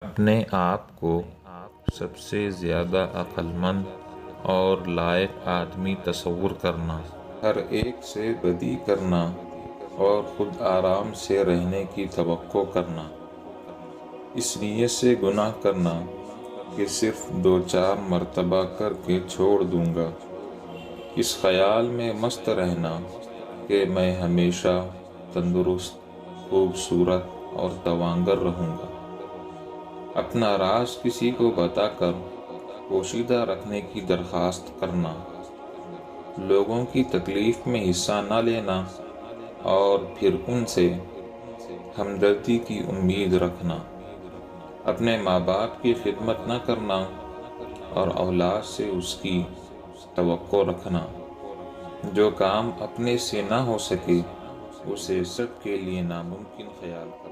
اپنے آپ کو سب سے زیادہ عقل مند اور لائق آدمی تصور کرنا، ہر ایک سے بدی کرنا اور خود آرام سے رہنے کی توقع کرنا، اس نیت سے گناہ کرنا کہ صرف 2-4 مرتبہ کر کے چھوڑ دوں گا، اس خیال میں مست رہنا کہ میں ہمیشہ تندرست، خوبصورت اور تواںگر رہوں گا، اپنا راز کسی کو بتا کر پوشیدہ رکھنے کی درخواست کرنا، لوگوں کی تکلیف میں حصہ نہ لینا اور پھر ان سے ہمدردی کی امید رکھنا، اپنے ماں باپ کی خدمت نہ کرنا اور اولاد سے اس کی توقع رکھنا، جو کام اپنے سے نہ ہو سکے اسے سب کے لیے ناممکن خیال کرنا۔